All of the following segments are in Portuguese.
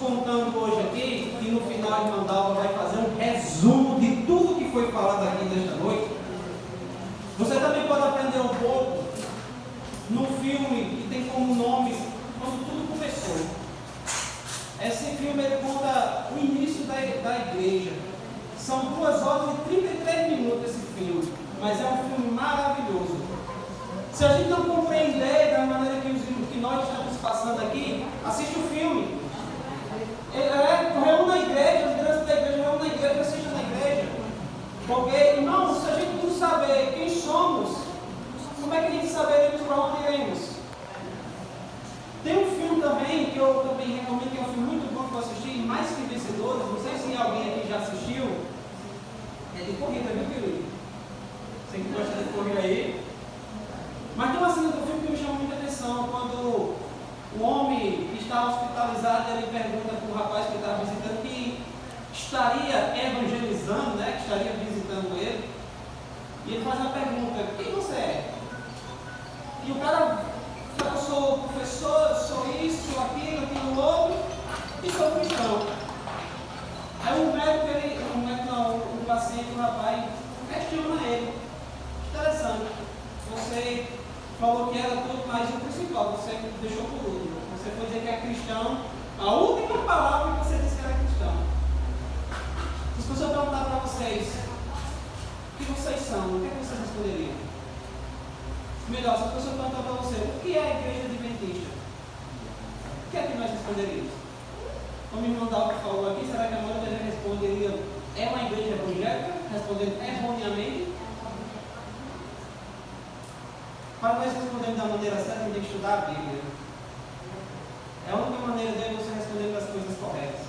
contando hoje aqui, e no final a irmã Dalva vai fazer um resumo de tudo que foi falado aqui nesta noite. Você também pode aprender um pouco no filme que tem como nome Quando Tudo Começou. Esse filme ele conta o início da igreja. São 2 horas e 33 minutos esse filme, mas é um filme maravilhoso. Se a gente não compreender da maneira que nós estamos passando aqui, assiste o filme. Reúna a igreja, os grandes da igreja, reúna a igreja, assista na igreja. Porque, irmãos, se a gente não saber quem somos, como é que a gente saberemos para onde iremos? Tem um filme também, que eu também recomendo, que é um filme muito bom que eu assisti, Mais Que Vencedores. Não sei se alguém aqui já assistiu. É de corrida, viu, Felipe? Você que gosta de correr aí. Mas tem uma cena do filme que me chama muita atenção, quando o homem que está hospitalizado, ele pergunta para o rapaz que estava visitando, que estaria evangelizando, né, que estaria visitando ele, e ele faz uma pergunta: quem você é? E o cara fala: eu sou professor, sou isso, sou aquilo outro, e sou cristão. Aí o paciente, o rapaz, questiona ele: interessante, você falou que era tudo, mas o principal, você deixou por último. Você foi dizer que é cristão, a última palavra que você disse que era cristão. Se eu perguntar para vocês o que vocês são, o que vocês responderiam? Melhor, se a pessoa perguntar para você o que é a igreja adventista, o que é que nós responderíamos? Como o irmão Dalva falou aqui, será que a maioria da gente responderia: é uma igreja evangélica? Respondendo erroneamente. Para nós respondermos da maneira certa, a gente tem que estudar a Bíblia. É a única maneira de você responder as coisas corretas.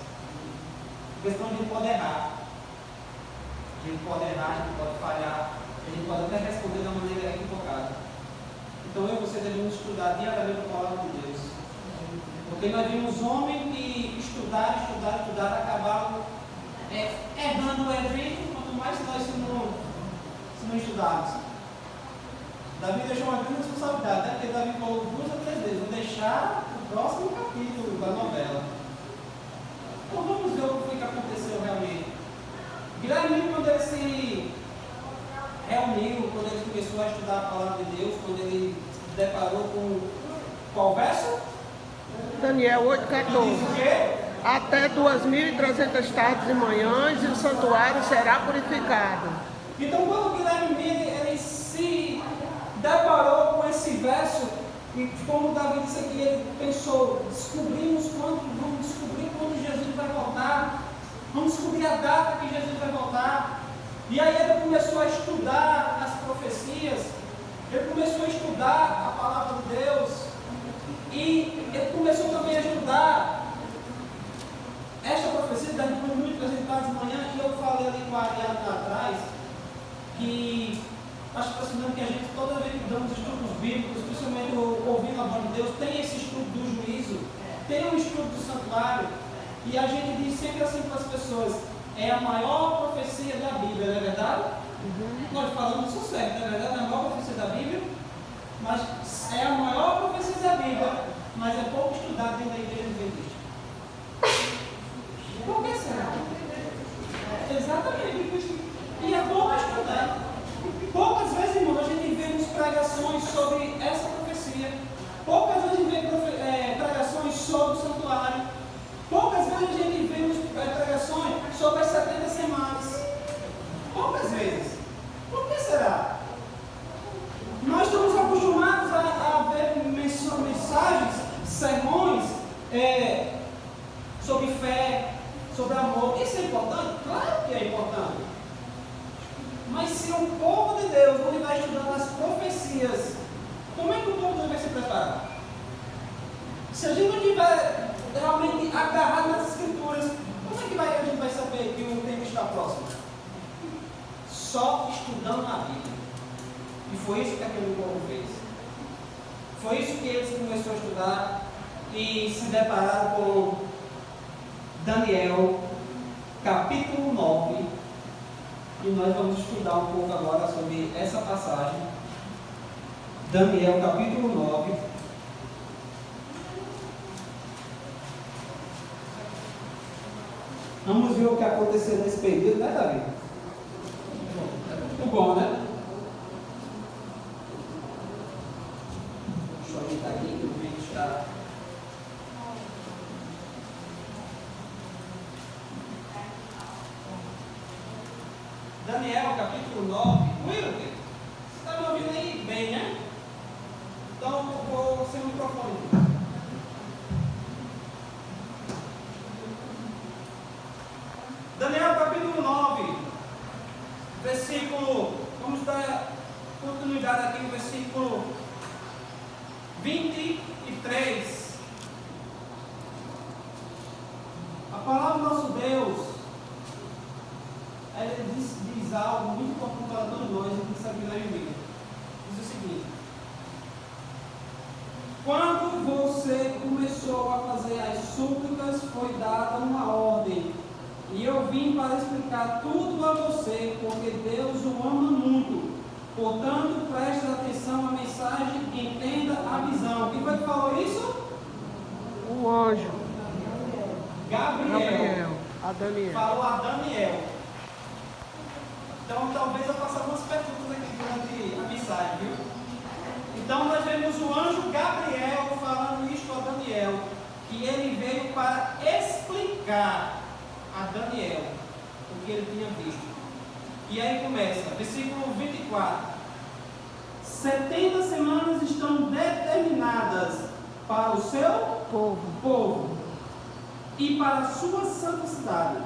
Porque senão a gente pode errar. A gente pode errar, a gente pode falhar, a gente pode até responder da maneira equivocada. Então eu e você devemos estudar diariamente a palavra de Deus. Porque nós vimos homens que estudaram, acabaram errando o evento, quanto mais nós se não estudarmos. Davi deixou uma grande responsabilidade, né? Porque Davi falou 2 ou 3 vezes: vou deixar o próximo capítulo da novela. Então vamos ver o que aconteceu realmente. Guilherme, quando ele se reuniu, quando ele começou a estudar a palavra de Deus, quando ele se deparou com qual verso? Daniel 8,14. Até 2.300 tardes e manhãs e o santuário será purificado. Então, quando Guilherme ele se deparou com esse verso, e como Davi disse aqui, ele pensou: vamos descobrir quando Jesus vai voltar, vamos descobrir a data que Jesus vai voltar. E aí ele começou a estudar as profecias, ele começou a estudar a palavra de Deus, e ele começou também a estudar esta profecia das 2.300 de manhã, que eu falei ali com a Ariana atrás, que acho fascinante que a gente, toda vez que damos estudos bíblicos, principalmente ouvindo a voz de Deus, tem esse estudo do juízo, tem um estudo do santuário, e a gente diz sempre assim para as pessoas: é a maior profecia da Bíblia, não é verdade? Nós falamos isso certo, não é verdade? É a maior profecia da Bíblia, mas é a maior profecia da Bíblia, mas é pouco estudado dentro da igreja adventista. Por que será? Exatamente. E é pouco estudado. Poucas vezes, irmão, a gente vê pregações sobre essa profecia. Poucas vezes a gente vê pregações sobre o santuário. Poucas vezes a gente vê pregações sobre as 70 semanas. Poucas vezes. Por que será? Nós estamos acostumados a ver mensagens, sermões sobre fé, sobre amor. Isso é importante? Claro que é importante. Mas se o povo de Deus não vai estudando as profecias, como é que o povo de Deus vai se preparar? Se a gente não tiver realmente agarrado nas escrituras, como é que a gente vai saber que o tempo está próximo? Só estudando a Bíblia. E foi isso que aquele povo fez. Foi isso que eles começaram a estudar e se depararam com Daniel, capítulo 9. E nós vamos estudar um pouco agora sobre essa passagem. Daniel, capítulo 9. Vamos ver o que aconteceu nesse período, né, Davi? Muito bom, né? Deixa eu ajeitar aqui que o vídeo está. Daniel, capítulo 9. Will, você está me ouvindo aí bem, né? Então eu vou sem o microfone. Daniel, capítulo 9, versículo. Vamos dar continuidade aqui no versículo 23. A palavra do nosso Deus, ele diz algo muito importante para todos nós, e que sabe na Bíblia. Diz o seguinte: quando você começou a fazer as súplicas, foi dada uma ordem, e eu vim para explicar tudo a você, porque Deus o ama muito. Portanto, preste atenção à mensagem e entenda a visão. Quem foi que falou isso? O anjo. Gabriel. A Daniel. Falou a Daniel. Então, talvez eu faça algumas perguntas aqui durante a mensagem, viu? Então, nós vemos o anjo Gabriel falando isto a Daniel, que ele veio para explicar a Daniel o que ele tinha visto. E aí começa, versículo 24. 70 semanas estão determinadas para o seu povo e para a sua santa cidade,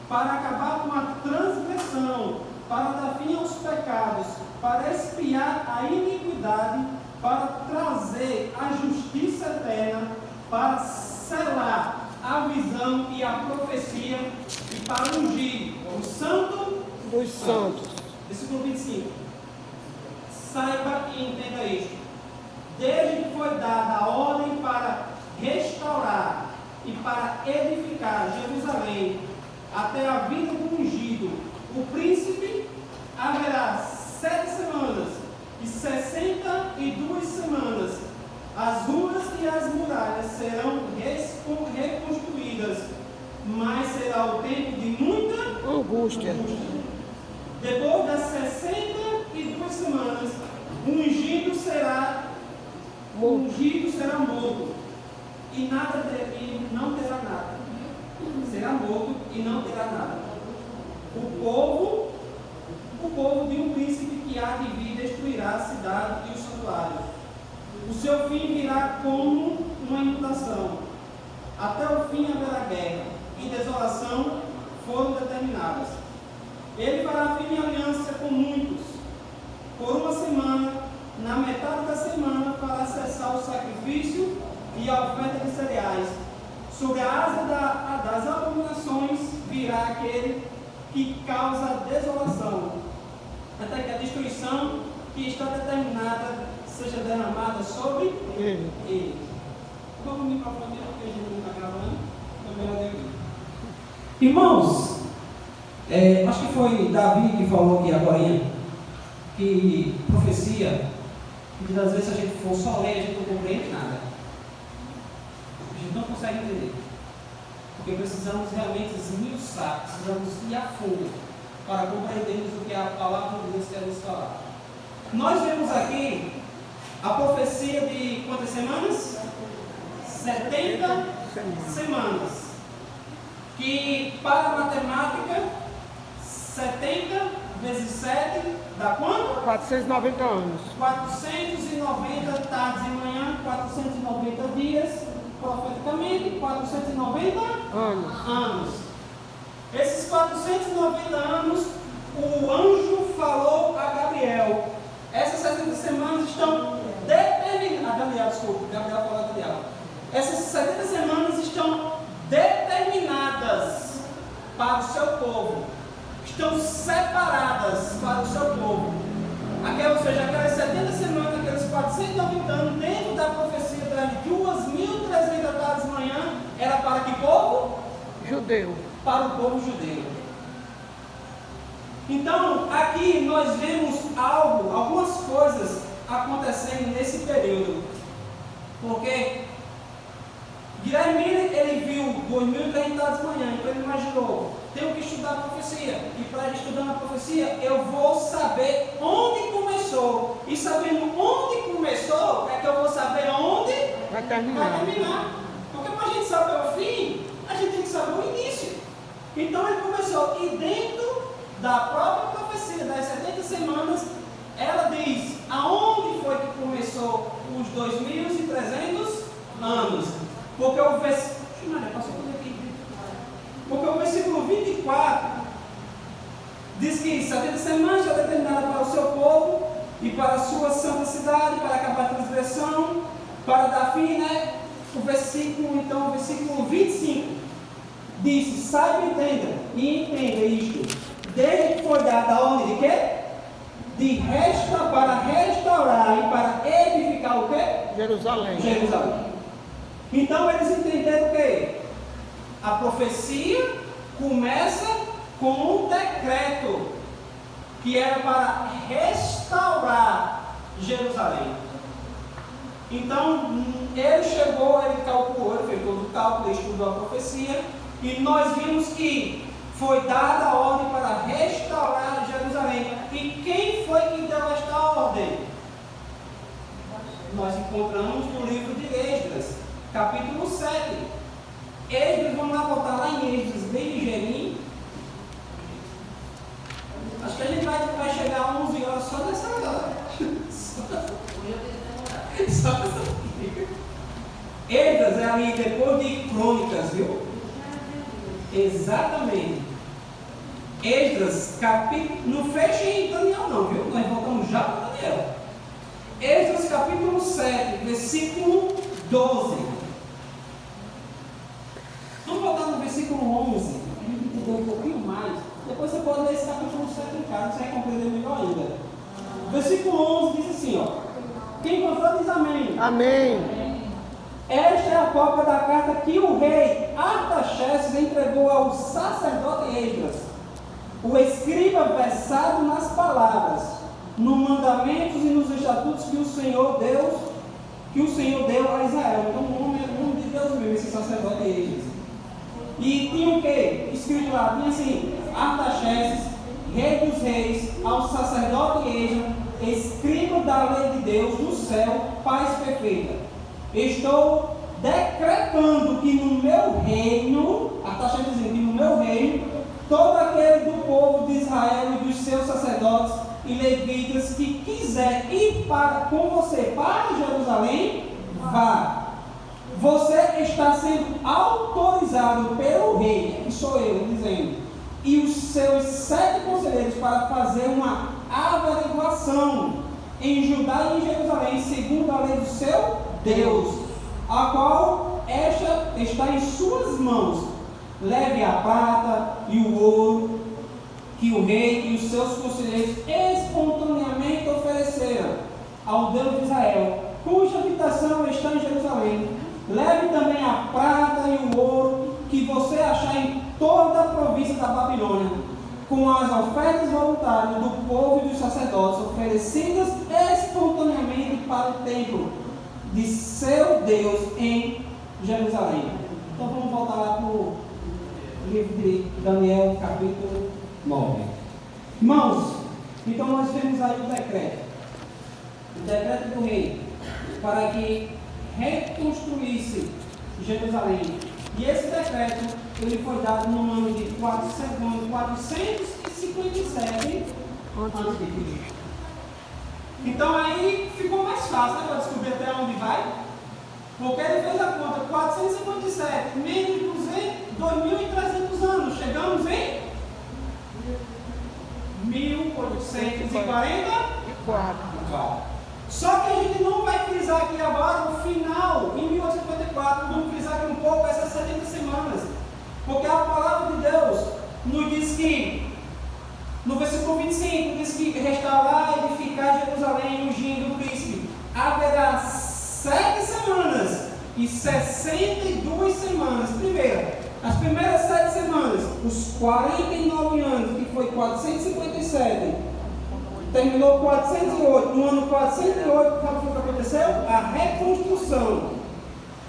para acabar com a transgressão, para dar fim aos pecados, para expiar a iniquidade, para trazer a justiça eterna, para selar a visão e a profecia, e para ungir o santo dos santos. Versículo 25. Saiba e entenda isto. Desde que foi dada a ordem para restaurar e para edificar Jerusalém, até a vinda do ungido, o príncipe, haverá 7 semanas e 62 semanas. As ruas e as muralhas serão reconstruídas, mas será o tempo de muita angústia. Depois das 62 semanas, o ungido será morto, e não terá nada. Será morto e não terá nada. O povo de um príncipe que há de vir destruirá a cidade e o santuário. O seu fim virá como uma inundação. Até o fim haverá guerra e desolação foram determinadas. Ele fará firme aliança com muitos. Por uma semana, na metade da semana, fará cessar o sacrifício e a oferta de cereais. Sobre a asa das abominações virá aquele que causa desolação, até que a destruição que está determinada seja derramada sobre ele. Vamos no microfone porque a gente não está gravando, então melhor de ouvir. Irmãos, acho que foi Davi que falou aqui agora, que profecia, que às vezes se a gente for só ler, a gente não compreende nada. A gente não consegue entender. Porque precisamos realmente esmiuçar, precisamos ir a fundo para compreendermos o que a palavra de Deus quer nos falar. Nós vemos aqui a profecia de quantas semanas? 70 semanas. Que para a matemática, 70 vezes 7 dá quanto? 490 anos. 490 tardes e manhã, 490 dias, profeticamente, 490 anos. Esses 490 anos, o anjo falou a Gabriel. Essas 70 semanas estão determinadas. Gabriel falou a Daniel. Essas 70 semanas estão determinadas para o seu povo. Estão separadas para o seu povo. Ou seja, aquelas 70 semanas, aqueles 490 anos, dentro da profecia das 2.300 tardes de manhã, era para que povo? Judeu. Para o povo judeu. Então, aqui nós vemos algumas coisas acontecendo nesse período. Porque Guilherme ele viu 2.300 de manhã. Então ele imaginou, tenho que estudar a profecia. E para estudar a profecia, eu vou saber onde começou. E sabendo onde começou, é que eu vou saber onde vai terminar. Porque para a gente saber o fim, a gente tem que saber o início. Então ele começou. E dentro da própria profecia, das 70 semanas, ela diz aonde foi que começou os 2.300 anos. Porque o versículo 24 diz que 70 semanas já determinada para o seu povo e para a sua santa cidade, para acabar a transgressão, para dar fim, né? O versículo 25 diz: saiba e entenda isto, desde que foi dada a ordem de quê? Para restaurar e para edificar o quê? Jerusalém. Então eles entenderam que a profecia começa com um decreto que era para restaurar Jerusalém. Então ele chegou, ele calculou, ele fez todo o cálculo, ele estudou a profecia e nós vimos que foi dada a ordem para restaurar Jerusalém. E quem foi que deu esta ordem? Nós encontramos no livro de Esdras, capítulo 7. Esdras, vamos lá voltar lá em Esdras, bem ligeirinho. Acho que a gente vai chegar a 11 horas só nessa hora. Só nessa hora. Esdras é ali depois de Crônicas, viu? Exatamente. Esdras, capítulo. Não fecha em Daniel, não, viu? Nós voltamos já para Daniel. Esdras, capítulo 7, versículo 12. Vamos voltar no versículo 11. A gente entendeu um pouquinho mais. Depois você pode ler esse capítulo 7 em casa, você vai compreender melhor ainda. Versículo 11 diz assim: ó. Quem encontrou diz amém. Amém. Esta é a cópia da carta que o rei Artaxerxes entregou ao sacerdote Esdras, o escriba versado nas palavras, nos mandamentos e nos estatutos que o Senhor deu a Israel. Então o nome de Deus mesmo, esse sacerdote Esdras. E tinha o que? Escrito lá, tinha assim: Artaxerxes, rei dos reis, ao sacerdote Esdras, escriba da lei de Deus no céu, paz perfeita. Estou decretando que no meu reino, Artaxerxes dizendo que no meu reino, todo aquele do povo de Israel e dos seus sacerdotes e levitas que quiser ir com você para Jerusalém, vá. Você está sendo autorizado pelo rei, que sou eu, dizendo, e os seus 7 conselheiros para fazer uma averiguação em Judá e em Jerusalém, segundo a lei do seu Deus, a qual esta está em suas mãos. Leve a prata e o ouro que o rei e os seus conselheiros espontaneamente ofereceram ao Deus de Israel, cuja habitação está em Jerusalém. Leve também a prata e o ouro que você achar em toda a província da Babilônia, com as ofertas voluntárias do povo e dos sacerdotes, oferecidas espontaneamente para o templo de seu Deus em Jerusalém. Então vamos voltar lá para o livro de Daniel, capítulo 9. Irmãos, então nós temos aí o decreto do rei, para que reconstruísse Jerusalém. E esse decreto, ele foi dado no ano de 457 a.C. Então aí ficou mais fácil, né, para descobrir até onde vai. Porque ele fez a conta, 457, menos de 2.300 anos. Chegamos em 1844. Só que a gente não vai frisar aqui agora o final, em 1854, vamos frisar aqui um pouco essas 70 semanas. Porque a palavra de Deus nos diz que, no versículo 25, diz que restaurar e edificar Jerusalém, ungindo o príncipe. Haverá 7 semanas e 62 semanas. Primeiro, as primeiras 7 semanas, os 49 anos, que foi 457, terminou 408. No ano 408, sabe o que aconteceu? A reconstrução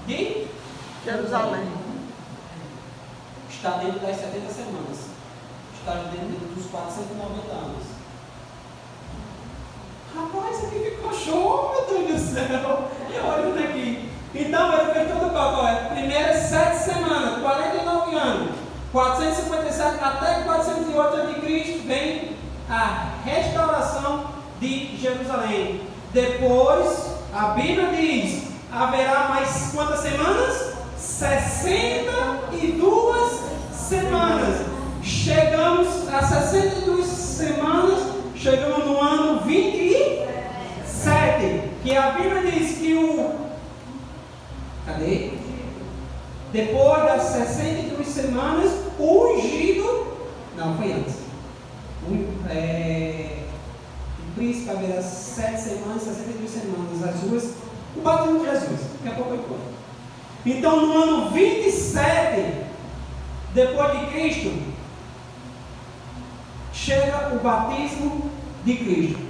de Jerusalém. está dentro das 70 semanas. Está dentro dos 490 anos. Rapaz, isso aqui ficou show, meu Deus do céu. E olha aqui. Então, ele fez todo o cálculo. Primeiras 7 semanas, 49 anos. 457 até 408 a.C. vem a restauração de Jerusalém. Depois, a Bíblia diz, haverá mais quantas semanas? 62 semanas. Chegamos a 62 semanas, chegamos no ano 27, que a Bíblia diz que cadê? Depois das 62 semanas, o ungido, não, foi antes. O príncipe haverá 7 semanas, 62 semanas, as duas, o batismo de Jesus, daqui a pouco eu conto. Então, no ano 27, depois de Cristo, chega o batismo de Cristo.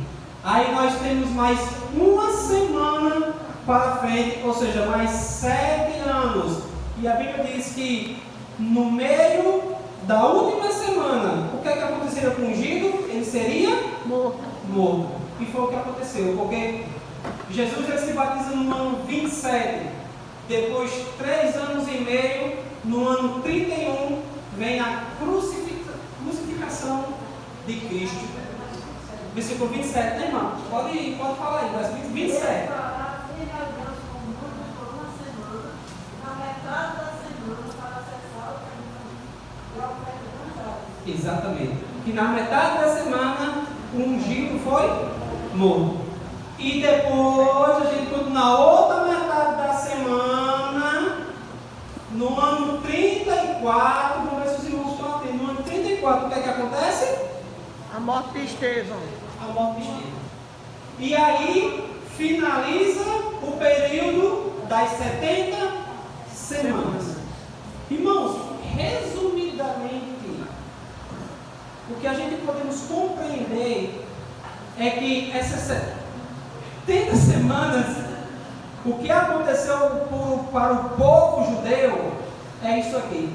Aí nós temos mais uma semana para frente, ou seja, mais 7 anos. E a Bíblia diz que no meio da última semana, o que é que aconteceria com o ungido? Ele seria morto. E foi o que aconteceu, porque Jesus já se batiza no ano 27. Depois, 3 anos e meio, no ano 31, vem a crucificação de Cristo. Versículo 27, né, irmão? Pode falar aí, versículo 27. Exatamente. Que na metade da semana o ungido foi morto. E depois a gente tudo na outra metade da semana, no ano 34, vamos ver se os irmãos estão atentos. No ano 34, o que é que acontece? A morte de Estevão. A morte de Estevão. E aí finaliza o período das 70 semanas. Irmãos, resumidamente, o que a gente podemos compreender é que essas 70 semanas, o que aconteceu para o povo judeu é isso aqui.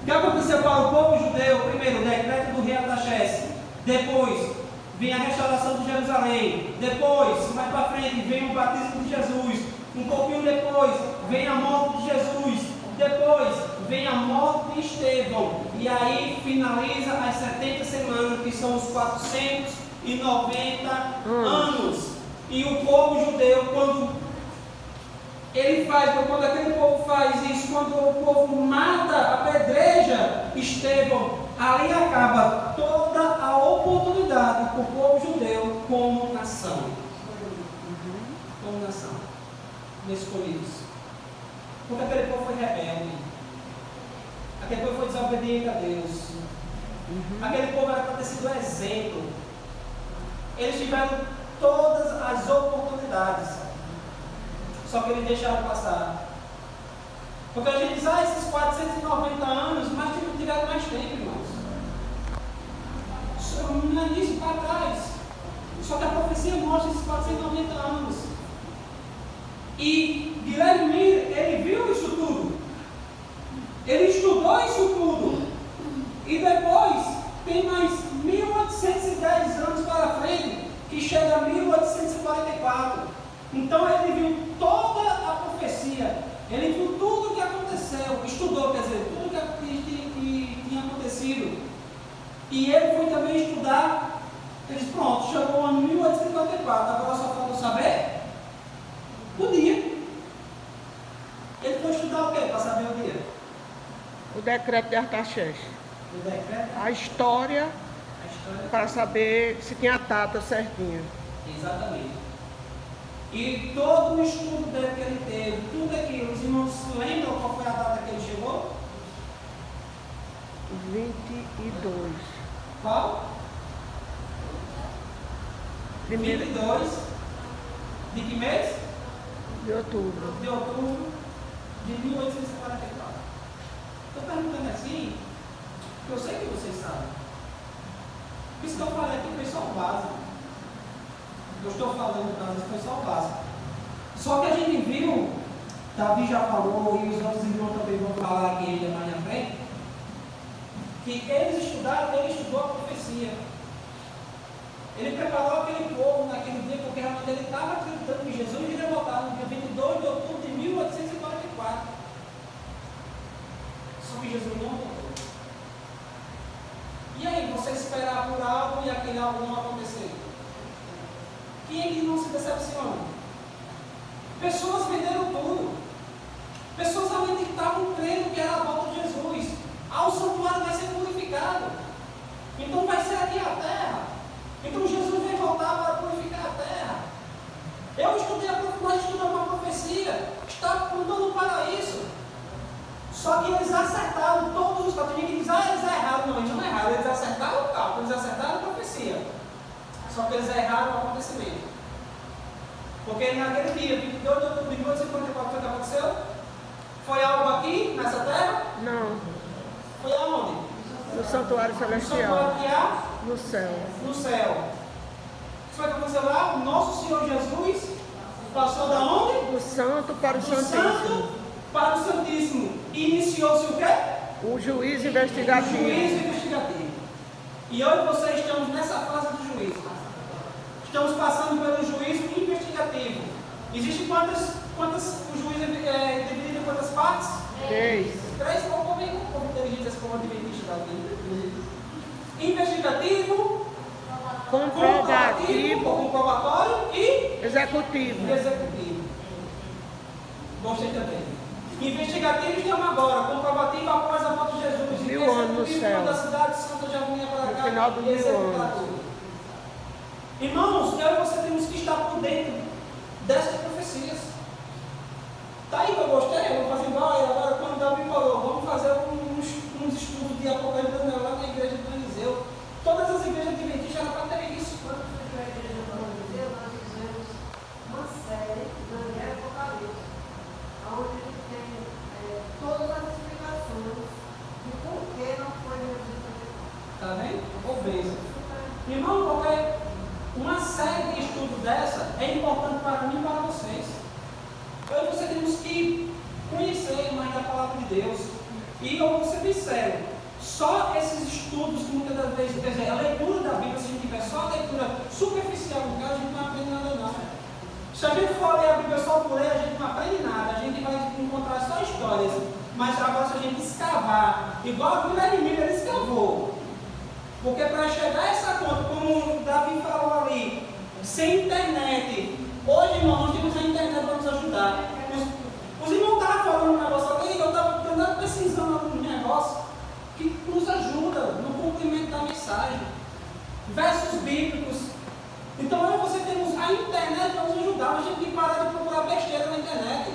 O que aconteceu para o povo judeu? Primeiro, o decreto do rei Artaxerxes. Depois, vem a restauração de Jerusalém. Depois, mais para frente, vem o batismo de Jesus. Um pouquinho depois, vem a morte de Jesus. Depois, vem a morte de Estevão. E aí finaliza as 70 semanas, que são os 490 anos. E o povo judeu, quando aquele povo faz isso, quando o povo mata, apedreja Estevão, ali acaba toda a oportunidade para o povo judeu como nação. Como nação. Escolhidos. Porque aquele povo foi rebelde. Aquele povo foi desobediente a Deus. Aquele povo era para ter sido exemplo. Eles tiveram todas as oportunidades. Só que eles deixaram passar. Porque a gente diz, esses 490 anos, mas tiveram mais tempo, irmãos. Não é disso para trás. Só que a profecia mostra esses 490 anos. E Guilherme Miller, ele viu isso tudo. Ele estudou isso tudo. E depois tem mais 1810 anos para frente, que chega a 1844. Então ele viu toda a profecia. Ele viu tudo o que aconteceu. Estudou, quer dizer, tudo que tinha acontecido. E ele foi também estudar. Ele disse, pronto, chegou o ano 1854. Agora só falta saber o dia. Ele foi estudar o quê para saber o dia? O decreto de Artaxerxes. O decreto? A história. Para saber se tinha a data certinha. Exatamente. E todo o estudo dele que ele teve, tudo aquilo, os irmãos lembram qual foi a data que ele chegou? 22. Qual? Primeiro 22 de que mês? de outubro. De outubro de 1844. Estou perguntando assim, porque eu sei que vocês sabem. Por isso que eu falei aqui foi só o básico. Eu estou falando para vocês, foi só o básico. Só que a gente viu, Davi já falou, e os outros irmãos também vão falar aqui ainda mais na frente, que eles estudaram, ele estudou a profecia. Ele preparou aquele povo naquele dia, porque realmente ele estava acreditando que Jesus iria voltar no dia 22 de outubro de 1844. Só que Jesus não voltou. E aí, você esperar por algo e aquele algo não acontecer? Quem é que não se decepciona? Pessoas venderam tudo. Pessoas realmente estavam crendo que era a volta de Jesus. O santuário vai ser purificado. Então vai ser aqui a terra. Então Jesus vai voltar para purificar a terra. Nós estudamos uma profecia. Está apontando para isso. Só que eles acertaram todos os cálculos. Ninguém diz, eles erraram. Não, eles não erraram. Eles acertaram o cálculo, eles acertaram a profecia. Só que eles erraram o acontecimento. Porque naquele dia, 22 de outubro de 1854, foi o que aconteceu? Foi algo aqui, nessa terra? Não. Foi aonde? No santuário celestial. No santuário que há? No céu. No céu. O que foi que aconteceu lá? O nosso Senhor Jesus passou da onde? Do santo para o Do santíssimo. santo para o santíssimo. E iniciou-se o quê? O juízo O investigativo. juízo investigativo. E hoje vocês estamos nessa fase do juízo. Estamos passando pelo juízo investigativo. Existem o juízo é dividido em quantas partes? 3. 3, como inteligente esse povo adventista da vida. Investigativo, Comprovativo. comprovatório e Executivo. executivo. Gostei também. Investigativo estamos agora, comprovativo após a volta de Jesus. 1000 anos no céu. Quando a cidade santa já vinha para cá. No final dos 1000 executar anos. tudo. Irmãos, eu e você temos que estar por dentro dessas profecias. Tá aí que eu gostei, eu vou fazer igual aí. Agora, quando o Davi falou, vamos fazer uns estudos de Apocalipse lá na igreja do Eliseu. Todas as igrejas adventistas eram para ter isso. Quando foi a igreja do Eliseu, nós fizemos uma série, Daniel e Apocalipse, onde tem todas as explicações de por que não foi reduzido. Tá vendo? Obesa. Irmão, uma série de estudos dessa é importante para mim e para vocês. Eu e você temos que conhecer mais da palavra de Deus. E eu vou ser sincero, só esses estudos que muitas das vezes, quer dizer, a leitura da Bíblia, se a gente tiver só a leitura superficial no caso, a gente não aprende nada não. Se a gente for ler a Bíblia só por ler, a gente não aprende nada, a gente vai encontrar só histórias. Mas agora se a gente escavar, igual a Bíblia de Miller, ele escavou. Porque para chegar a essa conta, como o Davi falou ali, sem internet, hoje, irmão, nós temos a internet para nos ajudar. Os irmãos estavam falando um negócio ali, eu estava precisando de um negócio que nos ajuda no cumprimento da mensagem. Versos bíblicos. Então, eu e você temos a internet para nos ajudar, mas a gente tem que parar de procurar besteira na internet.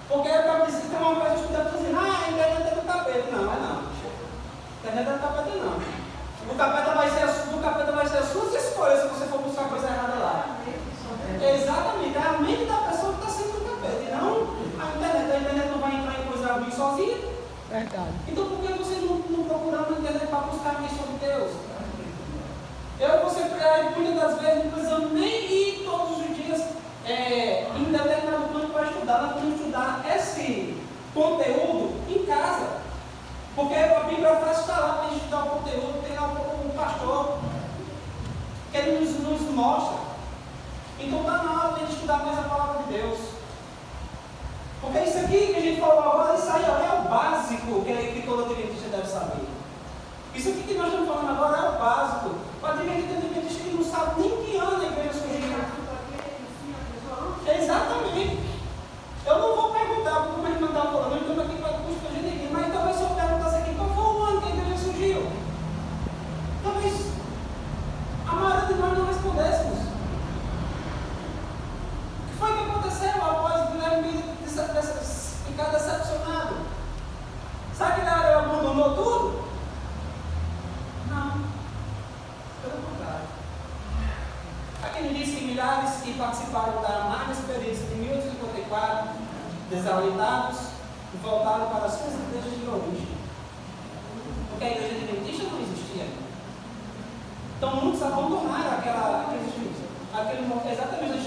Porque eu acabo de dizer que tem uma coisa estudando dizendo, a internet é do capeta. Não, não. A internet é do capeta, não. O capeta vai ser as suas escolhas se você for buscar coisa errada lá. Exatamente, é a mente da pessoa que está sendo do capeta. E não a internet não vai entrar em coisa ruim sozinha. Verdade. Então por que você não procurando na internet para buscar mais sobre Deus? Eu e você, muitas das vezes, não precisamos nem ir todos os dias em determinado plano para estudar. Nós podemos estudar esse conteúdo em casa. Porque a Bíblia faz estar lá para a gente estudar o conteúdo, tem lá o pastor, que ele nos mostra. Então está na hora de a gente estudar mais a palavra de Deus. Porque isso aqui que a gente falou agora, isso aí é o básico que todo adventista deve saber. Isso aqui que nós estamos falando agora é o básico. O adventista que não sabe nem que ano a igreja surgiu. Exatamente. Eu não vou perguntar, como a irmã estava falando, eu estou aqui para discutir ninguém, mas talvez se eu perguntasse aqui qual foi o ano que a igreja surgiu. Talvez a maioria de nós não respondêssemos. O que foi que aconteceu após o Guilherme ficar decepcionado? Sabe que ele abandonou tudo? Não. Pelo contrário. Aqui nos diz que milhares que participaram da amarga experiência de 1854, desalentados, voltaram para as suas igrejas de origem. Porque a igreja adventista não existia. Então muitos abandonaram aquele exatamente,